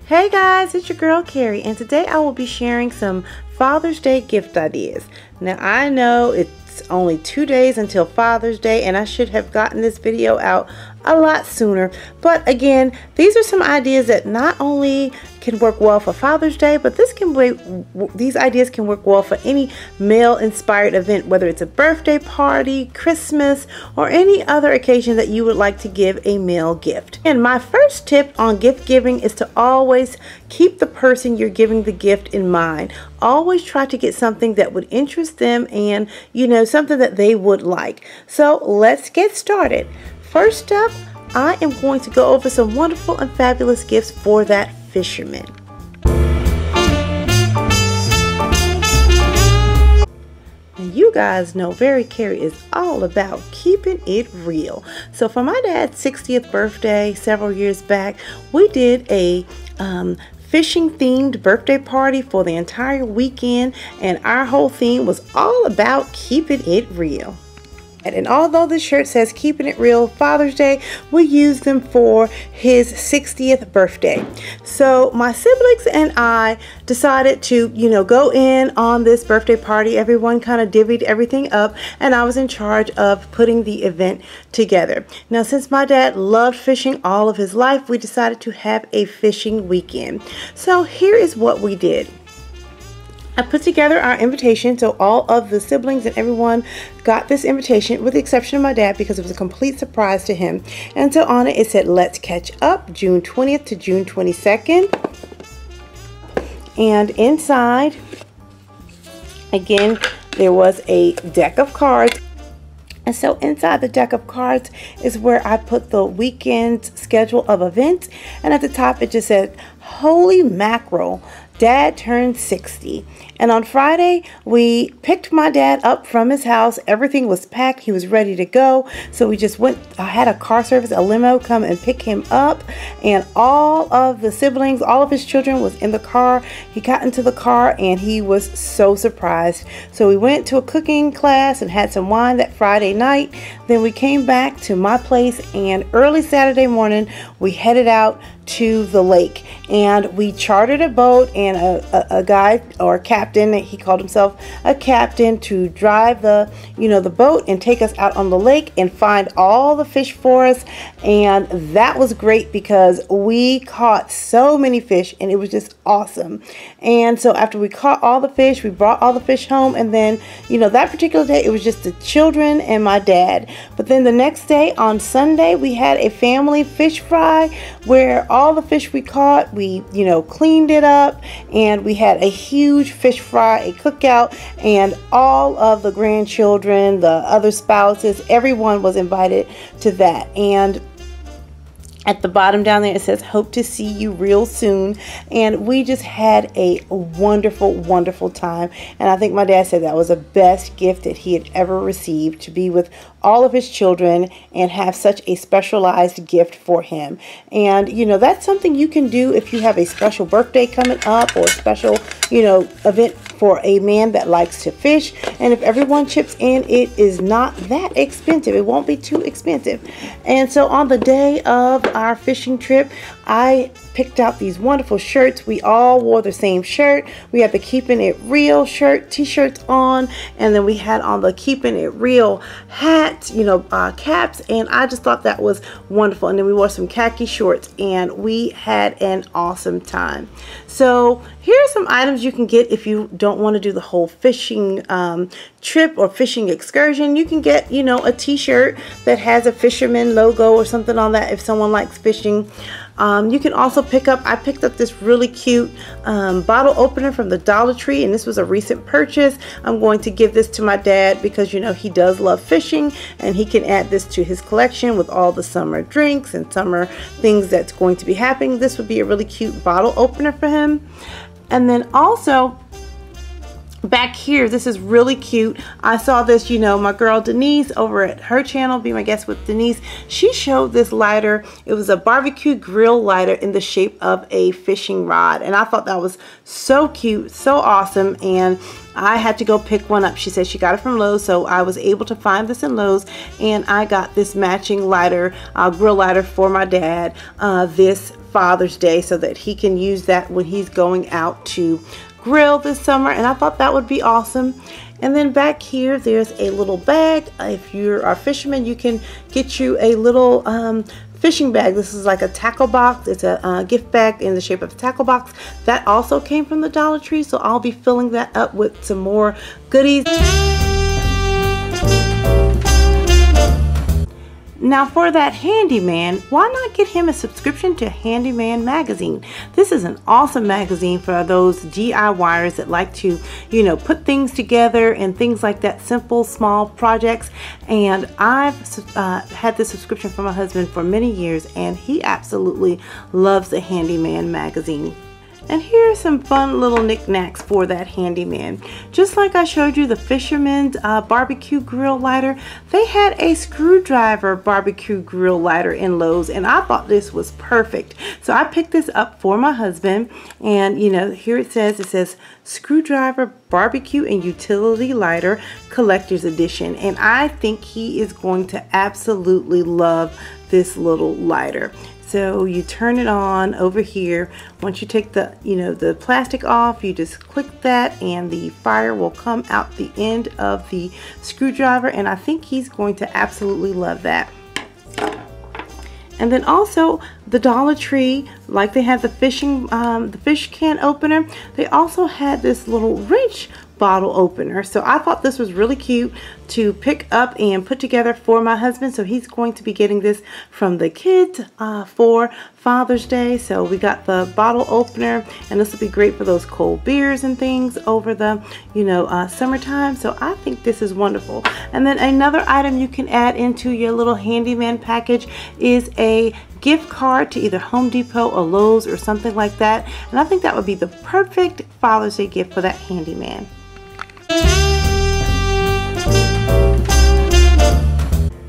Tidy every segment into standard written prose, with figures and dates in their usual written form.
Hey guys, it's your girl Carrie, and today I will be sharing some Father's Day gift ideas. Now I know it's only 2 days until Father's Day and I should have gotten this video out a lot sooner, but again, these are some ideas that not only can work well for Father's Day, but these ideas can work well for any male inspired event, whether it's a birthday party, Christmas, or any other occasion that you would like to give a male gift. And my first tip on gift giving is to always keep the person you're giving the gift in mind. Always try to get something that would interest them and, something that they would like. So let's get started. First up, I am going to go over some wonderful and fabulous gifts for that fisherman. And you guys know Carrie is all about keeping it real. So for my dad's 60th birthday several years back, we did a fishing themed birthday party for the entire weekend, and our whole theme was all about keeping it real. And although this shirt says Keeping It Real Father's Day, we used them for his 60th birthday. So my siblings and I decided to, go in on this birthday party. Everyone kind of divvied everything up, and I was in charge of putting the event together. Now, since my dad loved fishing all of his life, we decided to have a fishing weekend. So here is what we did. I put together our invitation, so all of the siblings and everyone got this invitation, with the exception of my dad, because it was a complete surprise to him. And so on it said, "Let's catch up, June 20th to June 22nd. And inside, again, there was a deck of cards. And so inside the deck of cards is where I put the weekend schedule of events. And at the top, it just said, "Holy mackerel, Dad turned 60. And on Friday, we picked my dad up from his house. Everything was packed. He was ready to go. So we just I had a car service, a limo, come and pick him up. And all of the siblings, all of his children was in the car. He got into the car and he was so surprised. So we went to a cooking class and had some wine that Friday night. Then we came back to my place, and early Saturday morning, we headed out to the lake, and we chartered a boat and a guy or a captain, he called himself a captain, to drive the boat and take us out on the lake and find all the fish for us. And that was great because we caught so many fish and it was just awesome. And so after we caught all the fish, we brought all the fish home, and then that particular day it was just the children and my dad. But then the next day, on Sunday, we had a family fish fry where all the fish we caught, we cleaned it up, and we had a huge fish fry, a cookout, and all of the grandchildren, the other spouses, everyone was invited to that. And at the bottom down there, it says, "Hope to see you real soon." And we just had a wonderful, wonderful time. And I think my dad said that was the best gift that he had ever received, to be with all of his children and have such a specialized gift for him. And that's something you can do if you have a special birthday coming up, or a special event for a man that likes to fish. And if everyone chips in, it is not that expensive. It won't be too expensive. And so on the day of our fishing trip, I picked out these wonderful shirts. We all wore the same shirt. We had the Keeping It Real t-shirts on, and then we had on the Keeping It Real hats, caps, and I just thought that was wonderful. And then we wore some khaki shorts, and we had an awesome time. So here are some items you can get if you don't want to do the whole fishing trip or fishing excursion. You can get, a t-shirt that has a fisherman logo or something on that if someone likes fishing. You can also I picked up this really cute bottle opener from the Dollar Tree, and this was a recent purchase. I'm going to give this to my dad because he does love fishing, and he can add this to his collection with all the summer drinks and summer things that's going to be happening. This would be a really cute bottle opener for him. And then also, Back here, this is really cute. I saw this, you know, my girl Denise over at her channel, Be My Guest with Denise, she showed this lighter. It was a barbecue grill lighter in the shape of a fishing rod, and I thought that was so cute, so awesome, and I had to go pick one up. She said she got it from Lowe's, so I was able to find this in Lowe's, and I got this matching lighter, grill lighter for my dad this Father's Day, so that he can use that when he's going out to grill this summer, and I thought that would be awesome. And then back here, there's a little bag. If you're a fisherman, you can get you a little fishing bag. This is like a tackle box. It's a gift bag in the shape of a tackle box. That also came from the Dollar Tree, so I'll be filling that up with some more goodies. Now for that handyman, why not get him a subscription to Handyman magazine? This is an awesome magazine for those DIYers that like to, you know, put things together and things like that, simple, small projects. And I've had this subscription for my husband for many years, and he absolutely loves the Handyman magazine. And here are some fun little knickknacks for that handyman. Just like I showed you the fisherman's barbecue grill lighter, they had a screwdriver barbecue grill lighter in Lowe's, and I thought this was perfect. So I picked this up for my husband, and you know, here it says screwdriver barbecue and utility lighter collector's edition, and I think he is going to absolutely love this little lighter. So you turn it on over here. Once you take the, you know, the plastic off, you just click that and the fire will come out the end of the screwdriver, and I think he's going to absolutely love that. And then also the Dollar Tree, like they had the fish can opener, they also had this little wrench bottle opener. So I thought this was really cute to pick up and put together for my husband. So he's going to be getting this from the kids for Father's Day. So we got the bottle opener, and this will be great for those cold beers and things over the, you know, summertime. So I think this is wonderful. And then another item you can add into your little handyman package is a gift card to either Home Depot or Lowe's or something like that. And I think that would be the perfect Father's Day gift for that handyman.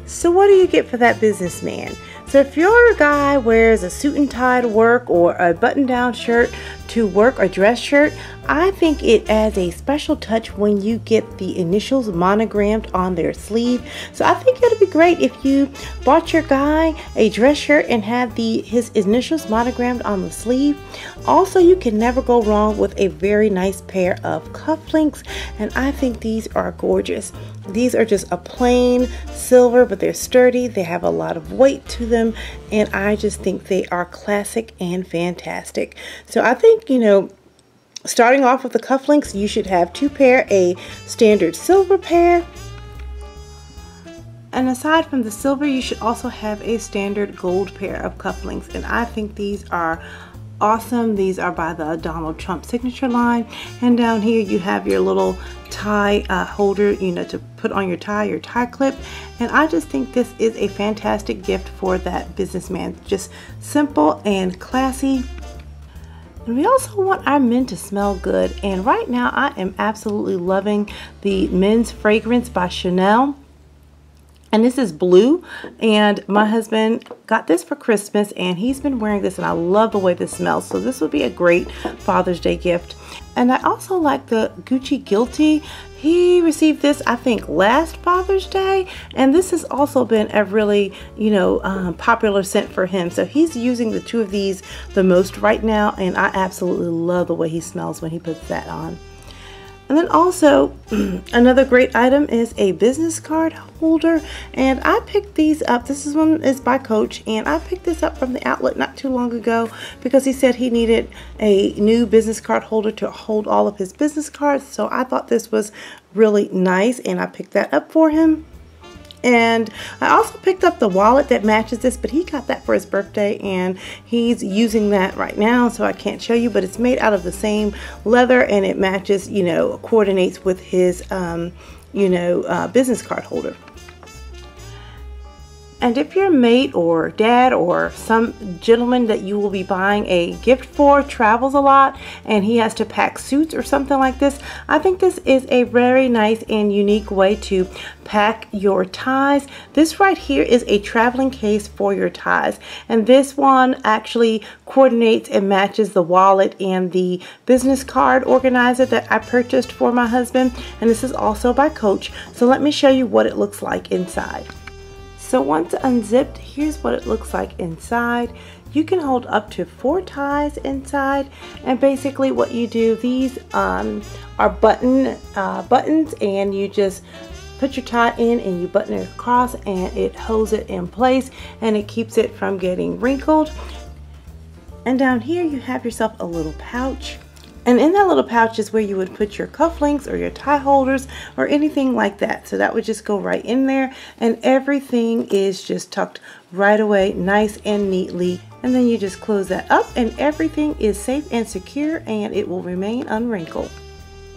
So what do you get for that businessman? So if your guy wears a suit and tie to work, or a button-down shirt to work, or dress shirt, I think it adds a special touch when you get the initials monogrammed on their sleeve. So I think it'd be great if you bought your guy a dress shirt and had his initials monogrammed on the sleeve. Also, you can never go wrong with a very nice pair of cufflinks, and I think these are gorgeous. These are just a plain silver, but they're sturdy. They have a lot of weight to them, and I just think they are classic and fantastic. So I think, you know, starting off with the cufflinks, you should have two pair, a standard silver pair, and aside from the silver, you should also have a standard gold pair of cufflinks, and I think these are awesome. These are by the Donald Trump signature line, and down here you have your little tie holder, you know, to put on your tie clip, and I just think this is a fantastic gift for that businessman. Just simple and classy. And we also want our men to smell good, and right now I am absolutely loving the men's fragrance by Chanel. And this is blue, and my husband got this for Christmas, and he's been wearing this, and I love the way this smells. So this would be a great Father's Day gift. And I also like the Gucci Guilty. He received this, I think, last Father's Day, and this has also been a really, you know, popular scent for him. So he's using the two of these the most right now, and I absolutely love the way he smells when he puts that on. And then also another great item is a business card holder, and I picked these up. This one is by Coach, and I picked this up from the outlet not too long ago because he said he needed a new business card holder to hold all of his business cards. So I thought this was really nice, and I picked that up for him. And I also picked up the wallet that matches this, but he got that for his birthday, and he's using that right now, so I can't show you, but it's made out of the same leather, and it matches, you know, coordinates with his, you know, business card holder. And if your mate or dad or some gentleman that you will be buying a gift for travels a lot and he has to pack suits or something like this, I think this is a very nice and unique way to pack your ties. This right here is a traveling case for your ties, and this one actually coordinates and matches the wallet and the business card organizer that I purchased for my husband, and this is also by Coach. So let me show you what it looks like inside. So once unzipped, here's what it looks like inside. You can hold up to 4 ties inside, and basically what you do, these are buttons, and you just put your tie in and you button it across and it holds it in place and it keeps it from getting wrinkled. And down here you have yourself a little pouch. And in that little pouch is where you would put your cufflinks or your tie holders or anything like that. So that would just go right in there, and everything is just tucked right away nice and neatly. And then you just close that up and everything is safe and secure and it will remain unwrinkled.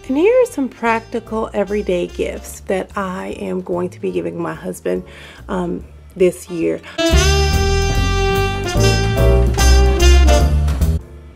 And here are some practical everyday gifts that I am going to be giving my husband this year.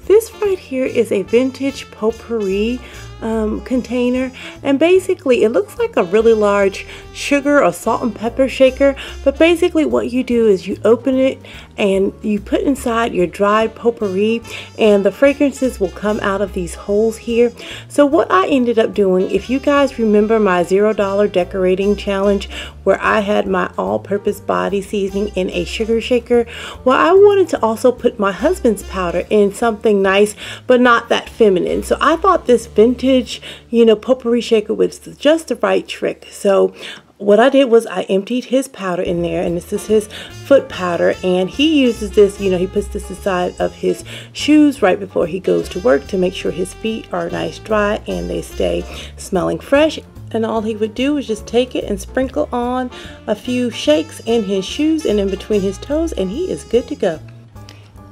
This right here is a vintage potpourri container, and basically it looks like a really large sugar or salt and pepper shaker, but basically what you do is you open it and you put inside your dried potpourri and the fragrances will come out of these holes here. So what I ended up doing, if you guys remember my $0 decorating challenge where I had my all-purpose body seasoning in a sugar shaker, well, I wanted to also put my husband's powder in something nice but not that feminine. So I thought this vintage, potpourri shaker was just the right trick. So what I did was I emptied his powder in there, and this is his foot powder, and he uses this, he puts this inside of his shoes right before he goes to work to make sure his feet are nice dry and they stay smelling fresh. And all he would do is just take it and sprinkle on a few shakes in his shoes and in between his toes, and he is good to go.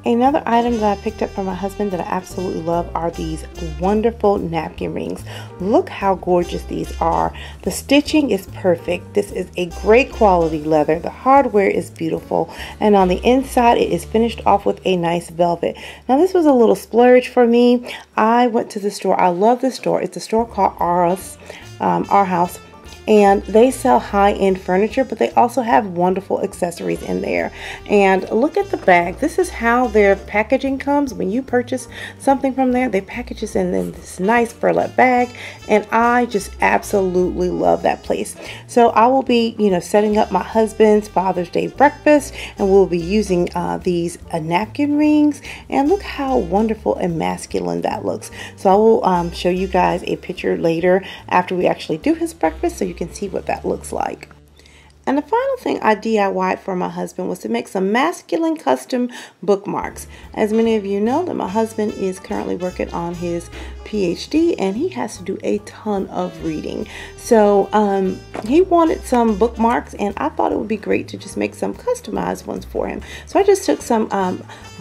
Another item that I picked up from my husband that I absolutely love are these wonderful napkin rings. Look how gorgeous these are. The stitching is perfect. This is a great quality leather. The hardware is beautiful. And on the inside, it is finished off with a nice velvet. Now, this was a little splurge for me. I went to the store. I love the store. It's a store called Our House. And they sell high-end furniture, but they also have wonderful accessories in there. And look at the bag. This is how their packaging comes. When you purchase something from there, they package this in this nice burlap bag, and I just absolutely love that place. So I will be, setting up my husband's Father's Day breakfast, and we'll be using these napkin rings. And look how wonderful and masculine that looks. So I will show you guys a picture later after we actually do his breakfast, so you can see what that looks like. And the final thing I DIY'd for my husband was to make some masculine custom bookmarks. As many of you know, that my husband is currently working on his PhD and he has to do a ton of reading. So he wanted some bookmarks, and I thought it would be great to just make some customized ones for him. So I just took some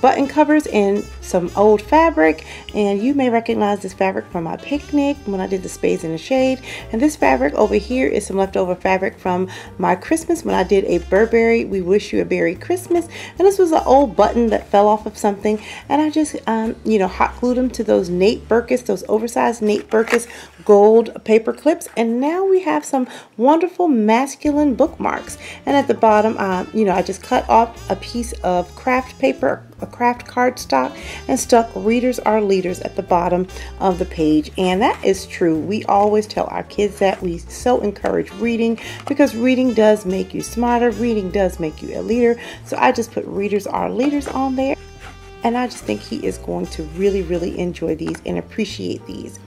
button covers and some old fabric, and you may recognize this fabric from my picnic when I did the Spades in the Shade. And this fabric over here is some leftover fabric from my Christmas when I did a Burberry We Wish You a Merry Christmas, and this was an old button that fell off of something, and I just hot glued them to those Nate Berkus, those oversized Nate Berkus gold paper clips, and now we have some wonderful masculine bookmarks. And at the bottom, I just cut off a piece of craft paper, a craft cardstock, and stuck "Readers are leaders" at the bottom of the page. And that is true. We always tell our kids that. We so encourage reading because reading does make you smarter. Reading does make you a leader. So I just put "Readers are leaders" on there, and I just think he is going to really, really enjoy these and appreciate these.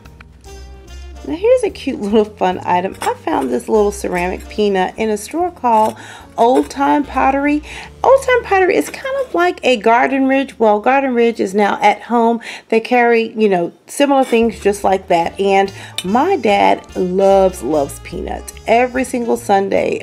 Now here's a cute little fun item. I found this little ceramic peanut in a store called Old Time Pottery. Old Time Pottery is kind of like a Garden Ridge. Well, Garden Ridge is now at home. They carry, similar things just like that. And my dad loves peanuts. every single Sunday.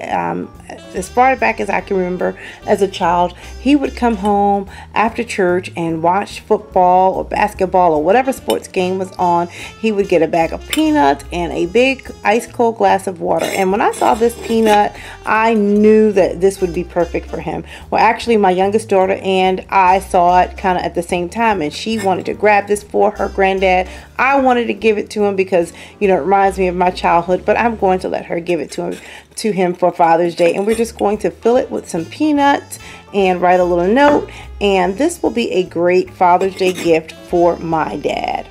As far back as I can remember as a child, he would come home after church and watch football or basketball or whatever sports game was on. He would get a bag of peanuts and a big ice cold glass of water. And when I saw this peanut, I knew that this would be perfect for him. Well, actually, my youngest daughter and I saw it kind of at the same time, and she wanted to grab this for her granddad. I wanted to give it to him because, you know, it reminds me of my childhood, but I'm going to let her give it to him for Father's Day. And we're just going to fill it with some peanuts and write a little note, and this will be a great Father's Day gift for my dad.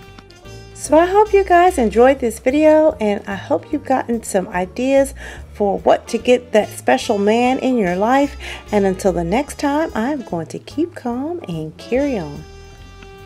So I hope you guys enjoyed this video, and I hope you've gotten some ideas for what to get that special man in your life. And until the next time, I'm going to keep calm and carry on.